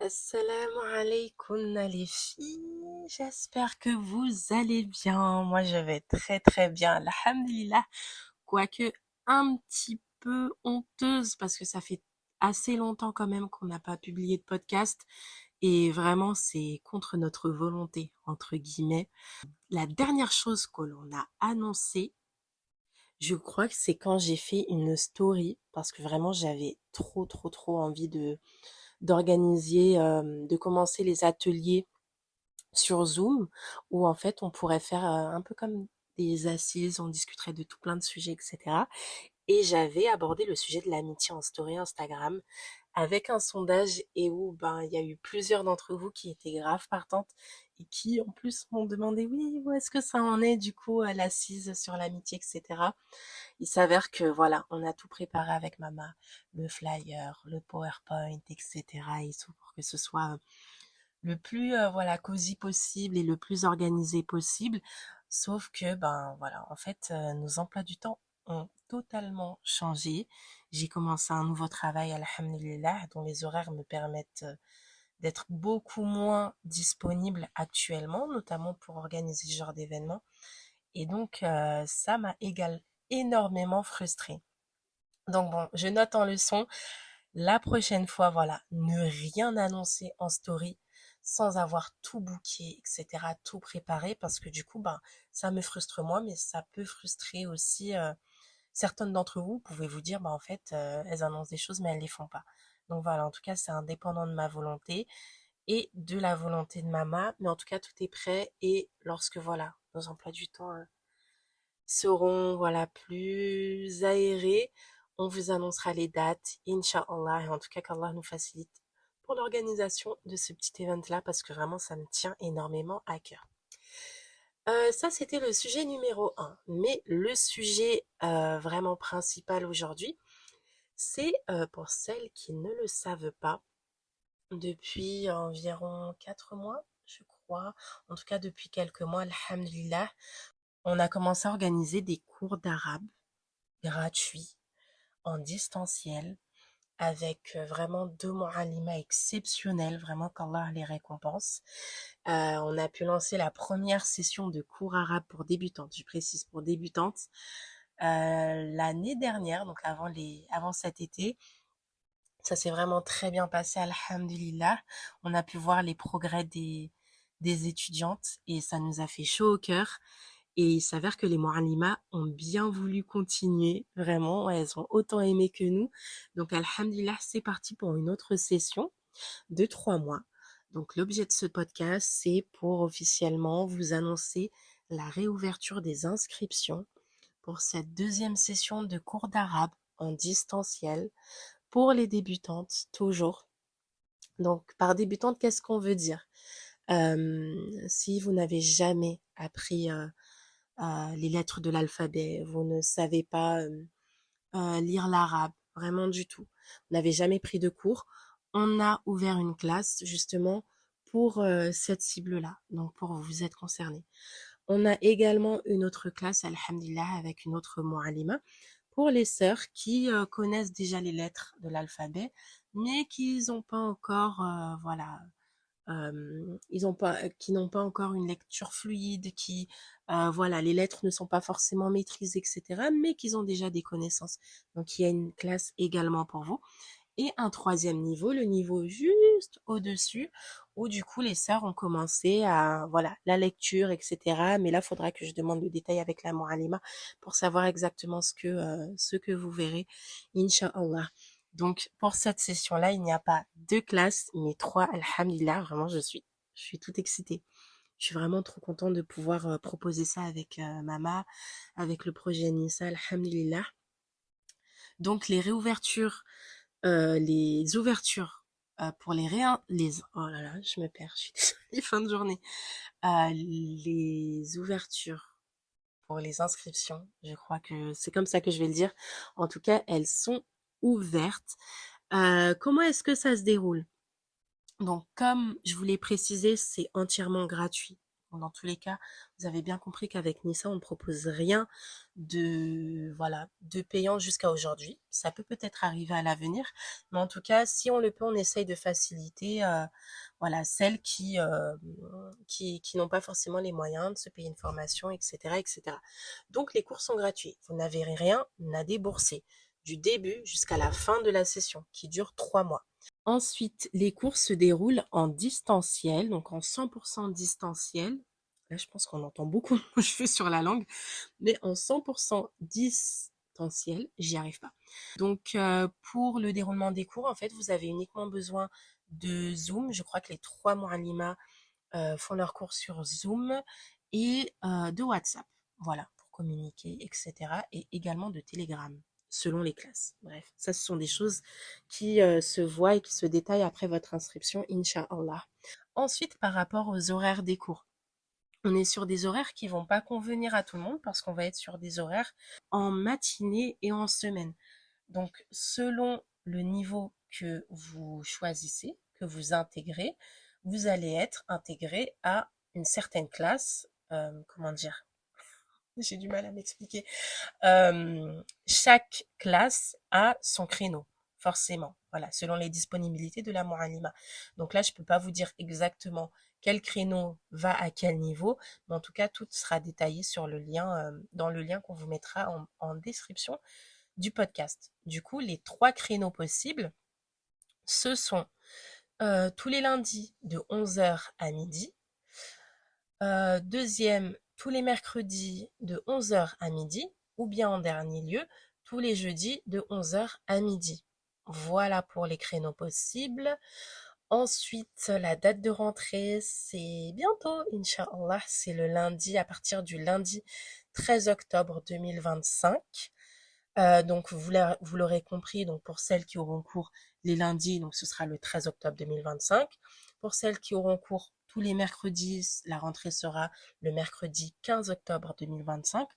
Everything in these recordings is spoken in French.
Assalamu alaikum les filles, j'espère que vous allez bien. Moi je vais très très bien, alhamdulillah. Quoique un petit peu honteuse parce que ça fait assez longtemps quand même qu'on n'a pas publié de podcast et vraiment c'est contre notre volonté, entre guillemets. La dernière chose que l'on a annoncée, je crois que c'est quand j'ai fait une story parce que vraiment j'avais trop envie d'organiser, de commencer les ateliers sur Zoom où en fait on pourrait faire un peu comme des assises, on discuterait de tout plein de sujets, etc. Et j'avais abordé le sujet de l'amitié en story Instagram avec un sondage et où ben il y a eu plusieurs d'entre vous qui étaient grave partantes et qui en plus m'ont demandé oui où est-ce que ça en est du coup à l'assise sur l'amitié, etc. Il s'avère que voilà, on a tout préparé avec Mama, le flyer, le PowerPoint, etc. et tout pour que ce soit le plus voilà cosy possible et le plus organisé possible. Sauf que ben voilà, en fait, nos emplois du temps ont totalement changé. J'ai commencé un nouveau travail, alhamdulillah, dont les horaires me permettent d'être beaucoup moins disponible actuellement, notamment pour organiser ce genre d'événements. Et donc, ça m'a énormément frustrée. Donc bon, je note en leçon, la prochaine fois, voilà, ne rien annoncer en story sans avoir tout booké, etc., tout préparé, parce que du coup, ben, ça me frustre moi, mais ça peut frustrer aussi certaines d'entre vous. Pouvez vous dire, ben, en fait, elles annoncent des choses, mais elles les font pas. Donc voilà, en tout cas, c'est indépendant de ma volonté et de la volonté de Mama, mais en tout cas, tout est prêt et lorsque, voilà, nos emplois du temps seront voilà plus aérés. On vous annoncera les dates, Inch'Allah, et en tout cas qu'Allah nous facilite pour l'organisation de ce petit event-là, parce que vraiment ça me tient énormément à cœur. Ça, c'était le sujet numéro un. Mais le sujet vraiment principal aujourd'hui, c'est pour celles qui ne le savent pas, depuis environ 4 mois, je crois, en tout cas depuis quelques mois, alhamdulillah, on a commencé à organiser des cours d'arabe gratuit, en distanciel, avec vraiment deux mu'allimas exceptionnels, vraiment qu'Allah les récompense. On a pu lancer la première session de cours arabe pour débutantes, je précise pour débutantes, l'année dernière, donc avant cet été. Ça s'est vraiment très bien passé, alhamdulillah. On a pu voir les progrès des étudiantes et ça nous a fait chaud au cœur. Et il s'avère que les Moalima ont bien voulu continuer, vraiment, ouais, elles ont autant aimé que nous. Donc, alhamdulillah, c'est parti pour une autre session de 3 mois. Donc, l'objet de ce podcast, c'est pour officiellement vous annoncer la réouverture des inscriptions pour cette deuxième session de cours d'arabe en distanciel pour les débutantes, toujours. Donc, par débutante, qu'est-ce qu'on veut dire? Si vous n'avez jamais appris les lettres de l'alphabet, vous ne savez pas lire l'arabe, vraiment du tout. Vous n'avez jamais pris de cours. On a ouvert une classe justement pour cette cible-là, donc pour vous êtes concernés. On a également une autre classe, alhamdulillah, avec une autre mu'alima, pour les sœurs qui connaissent déjà les lettres de l'alphabet, mais qui n'ont pas encore, voilà, qui n'ont pas encore une lecture fluide, qui, voilà, les lettres ne sont pas forcément maîtrisées, etc., mais qui ont déjà des connaissances. Donc, il y a une classe également pour vous. Et un troisième niveau, le niveau juste au-dessus, où du coup, les sœurs ont commencé à, voilà, la lecture, etc. Mais là, il faudra que je demande le détail avec la Mu'alima pour savoir exactement ce que vous verrez, Inch'Allah. Donc, pour cette session-là, il n'y a pas deux classes, mais trois, alhamdulillah. Vraiment, je suis toute excitée. Je suis vraiment trop contente de pouvoir proposer ça avec Mama, avec le projet Nissa, alhamdulillah. Donc, les ouvertures pour oh là là, je me perds, je suis désolée, fin de journée. Les ouvertures pour les inscriptions, je crois que c'est comme ça que je vais le dire. En tout cas, elles sont ouvertes. Comment est-ce que ça se déroule? Donc, comme je vous l'ai précisé, c'est entièrement gratuit. Donc, dans tous les cas, vous avez bien compris qu'avec Nissa, on ne propose rien de payant jusqu'à aujourd'hui. Ça peut peut-être arriver à l'avenir, mais en tout cas, si on le peut, on essaye de faciliter, celles qui n'ont pas forcément les moyens de se payer une formation, etc., etc. Donc, les cours sont gratuits. Vous n'avez rien à débourser du début jusqu'à la fin de la session, qui dure 3 mois. Ensuite, les cours se déroulent en distanciel, donc en 100% distanciel. Là, je pense qu'on entend beaucoup mon cheveu sur la langue, mais en 100% distanciel, j'y arrive pas. Donc, pour le déroulement des cours, en fait, vous avez uniquement besoin de Zoom. Je crois que les 3 Mu'allima font leurs cours sur Zoom et de WhatsApp. Voilà, pour communiquer, etc. Et également de Telegram, selon les classes. Bref, ça, ce sont des choses qui se voient et qui se détaillent après votre inscription, Inch'Allah. Ensuite, par rapport aux horaires des cours. On est sur des horaires qui vont pas convenir à tout le monde parce qu'on va être sur des horaires en matinée et en semaine. Donc, selon le niveau que vous choisissez, que vous intégrez, vous allez être intégré à une certaine classe. Comment dire? J'ai du mal à m'expliquer. Chaque classe a son créneau, forcément. Voilà, selon les disponibilités de la Mu'allima. Donc là, je peux pas vous dire exactement quel créneau va à quel niveau, mais en tout cas, tout sera détaillé sur le lien, dans le lien qu'on vous mettra en description du podcast. Du coup, les 3 créneaux possibles, ce sont tous les lundis de 11h à midi, deuxième, tous les mercredis de 11h à midi, ou bien en dernier lieu, tous les jeudis de 11h à midi. Voilà pour les créneaux possibles. Ensuite, la date de rentrée, c'est bientôt, Inch'Allah, c'est le lundi, à partir du lundi 13 octobre 2025. Donc vous l'aurez compris, donc pour celles qui auront cours les lundis, donc ce sera le 13 octobre 2025. Pour celles qui auront cours tous les mercredis, la rentrée sera le mercredi 15 octobre 2025.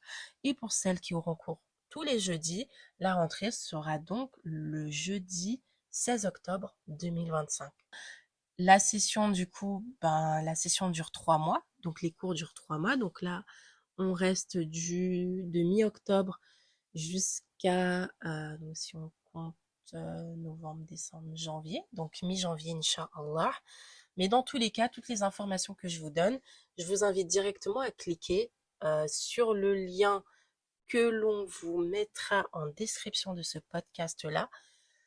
Et pour celles qui auront cours tous les jeudis, la rentrée sera donc le jeudi 16 octobre 2025. La session, du coup, la session dure 3 mois, donc les cours durent 3 mois. Donc là, on reste de mi-octobre jusqu'à, donc si on compte novembre, décembre, janvier, donc mi-janvier, Inch'Allah. Mais dans tous les cas, toutes les informations que je vous donne, je vous invite directement à cliquer sur le lien que l'on vous mettra en description de ce podcast-là,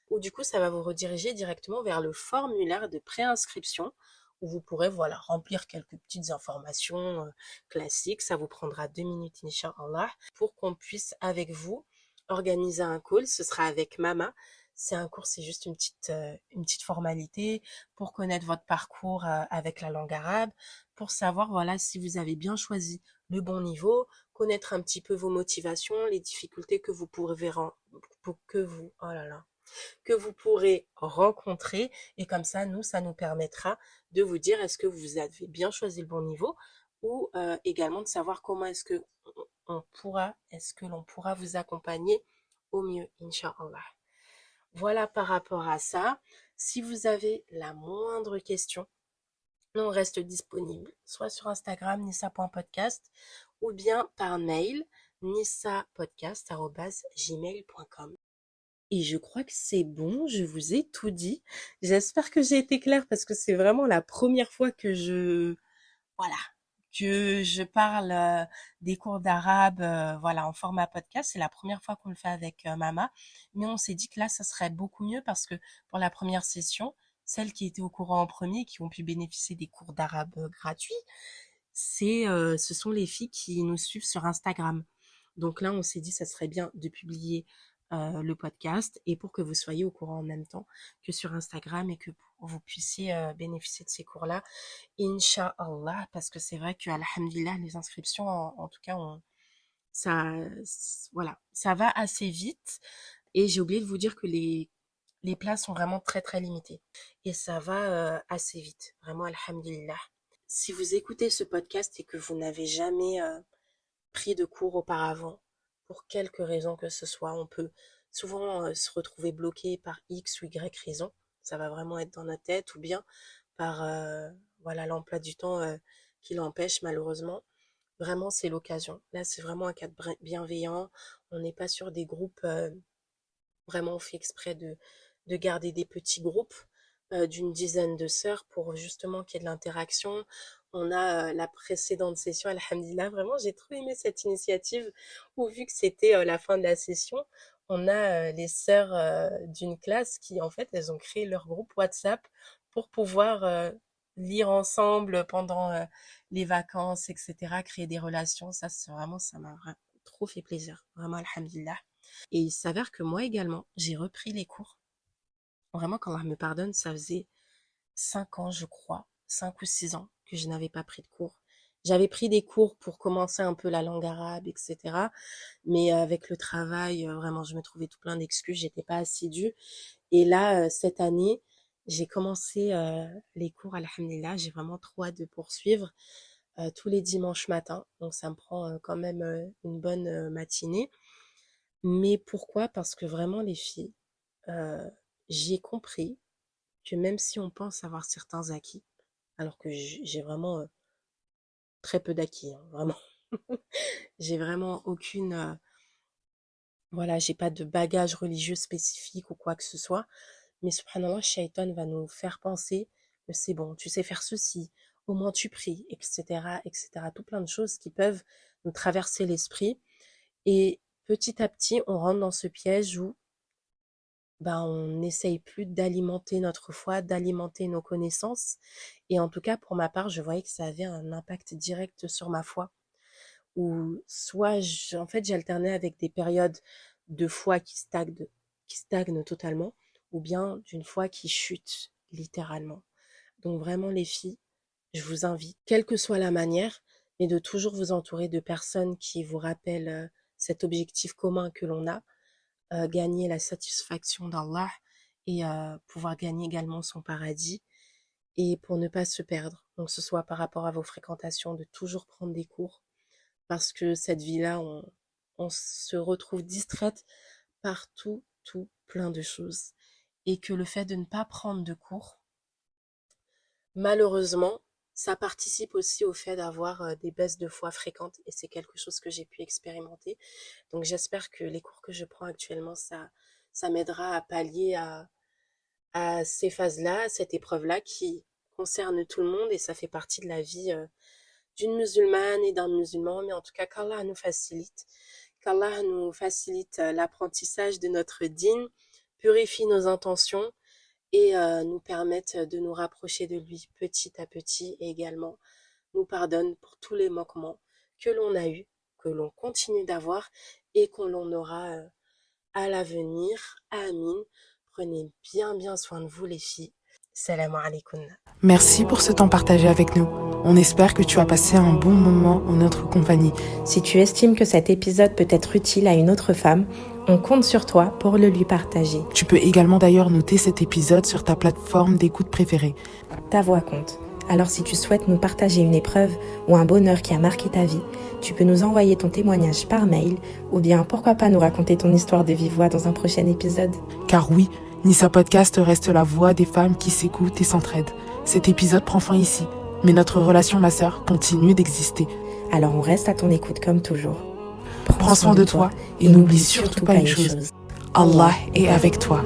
où du coup, ça va vous rediriger directement vers le formulaire de préinscription, où vous pourrez remplir quelques petites informations classiques. Ça vous prendra 2 minutes, Inch'Allah, pour qu'on puisse avec vous organiser un call. Ce sera avec Mama. C'est un cours, c'est juste une petite formalité pour connaître votre parcours avec la langue arabe, pour savoir si vous avez bien choisi le bon niveau, connaître un petit peu vos motivations, les difficultés que vous pourrez que vous pourrez rencontrer, et comme ça, ça nous permettra de vous dire est-ce que vous avez bien choisi le bon niveau, ou également de savoir comment est-ce que l'on pourra vous accompagner au mieux, Inch'Allah. Voilà par rapport à ça. Si vous avez la moindre question, on reste disponible, soit sur Instagram, nissa.podcast, ou bien par mail, nissapodcast@gmail.com. Et je crois que c'est bon, je vous ai tout dit. J'espère que j'ai été claire parce que c'est vraiment la première fois voilà, que je parle des cours d'arabe, en format podcast. C'est la première fois qu'on le fait avec Mama. Mais on s'est dit que là, ça serait beaucoup mieux parce que pour la première session, celles qui étaient au courant en premier, qui ont pu bénéficier des cours d'arabe gratuits, ce sont les filles qui nous suivent sur Instagram. Donc là, on s'est dit, ça serait bien de publier le podcast et pour que vous soyez au courant en même temps que sur Instagram et que vous puissiez bénéficier de ces cours-là, Inch'Allah, parce que c'est vrai que, alhamdulillah, les inscriptions, en tout cas, ça, ça va assez vite. Et j'ai oublié de vous dire que les places sont vraiment très, très limitées. Et ça va assez vite, vraiment, alhamdulillah. Si vous écoutez ce podcast et que vous n'avez jamais pris de cours auparavant, pour quelque raison que ce soit, on peut souvent se retrouver bloqué par X ou Y raison. Ça va vraiment être dans notre tête, ou bien par l'emploi du temps qui l'empêche malheureusement. Vraiment, c'est l'occasion. Là, c'est vraiment un cadre bienveillant. On n'est pas sur des groupes, vraiment, on fait exprès de garder des petits groupes d'une dizaine de sœurs pour justement qu'il y ait de l'interaction. On a la précédente session, alhamdulillah, vraiment, j'ai trop aimé cette initiative où vu que c'était la fin de la session, on a les sœurs d'une classe qui, en fait, elles ont créé leur groupe WhatsApp pour pouvoir lire ensemble pendant les vacances, etc., créer des relations. Ça, c'est vraiment, ça m'a vraiment trop fait plaisir. Vraiment, alhamdulillah. Et il s'avère que moi également, j'ai repris les cours. Vraiment, qu'Allah me pardonne, ça faisait 5 ans, je crois, 5 ou 6 ans que je n'avais pas pris de cours. J'avais pris des cours pour commencer un peu la langue arabe, etc. Mais avec le travail, vraiment, je me trouvais tout plein d'excuses, j'étais pas assidue. Et là, cette année, j'ai commencé les cours, alhamdulillah, j'ai vraiment trop hâte de poursuivre tous les dimanches matins. Donc ça me prend quand même une bonne matinée. Mais pourquoi? Parce que vraiment, les filles, euh, j'ai compris que même si on pense avoir certains acquis, alors que j'ai vraiment très peu d'acquis, hein, vraiment. J'ai vraiment aucune, voilà, j'ai pas de bagage religieux spécifique ou quoi que ce soit. Mais subhanallah, Shaitan va nous faire penser que c'est bon, tu sais faire ceci, au moins tu pries, etc., etc. Tout plein de choses qui peuvent nous traverser l'esprit. Et petit à petit, on rentre dans ce piège où on n'essaye plus d'alimenter notre foi, d'alimenter nos connaissances. Et en tout cas, pour ma part, je voyais que ça avait un impact direct sur ma foi. Ou soit, en fait, j'alternais avec des périodes de foi qui stagnent totalement, ou bien d'une foi qui chute littéralement. Donc vraiment, les filles, je vous invite, quelle que soit la manière, mais de toujours vous entourer de personnes qui vous rappellent cet objectif commun que l'on a, gagner la satisfaction d'Allah et pouvoir gagner également son paradis et pour ne pas se perdre. Donc ce soit par rapport à vos fréquentations, de toujours prendre des cours parce que cette vie-là, on se retrouve distraite par tout plein de choses et que le fait de ne pas prendre de cours, malheureusement, ça participe aussi au fait d'avoir des baisses de foi fréquentes et c'est quelque chose que j'ai pu expérimenter. Donc j'espère que les cours que je prends actuellement, ça m'aidera à pallier à ces phases-là, à cette épreuve-là qui concerne tout le monde et ça fait partie de la vie d'une musulmane et d'un musulman. Mais en tout cas, qu'Allah nous facilite l'apprentissage de notre dîn, purifie nos intentions et nous permette de nous rapprocher de lui petit à petit et également nous pardonne pour tous les manquements que l'on a eus, que l'on continue d'avoir et qu'on aura à l'avenir. Amin. Prenez bien soin de vous les filles. Salam alaikum. Merci pour ce temps partagé avec nous. On espère que tu as passé un bon moment en notre compagnie. Si tu estimes que cet épisode peut être utile à une autre femme, on compte sur toi pour le lui partager. Tu peux également d'ailleurs noter cet épisode sur ta plateforme d'écoute préférée. Ta voix compte. Alors si tu souhaites nous partager une épreuve ou un bonheur qui a marqué ta vie, tu peux nous envoyer ton témoignage par mail ou bien pourquoi pas nous raconter ton histoire de vive voix dans un prochain épisode. Car oui, Nissa Podcast reste la voix des femmes qui s'écoutent et s'entraident. Cet épisode prend fin ici, mais notre relation, ma sœur, continue d'exister. Alors on reste à ton écoute comme toujours. Prends soin de toi et n'oublie surtout pas une chose. Allah est avec toi.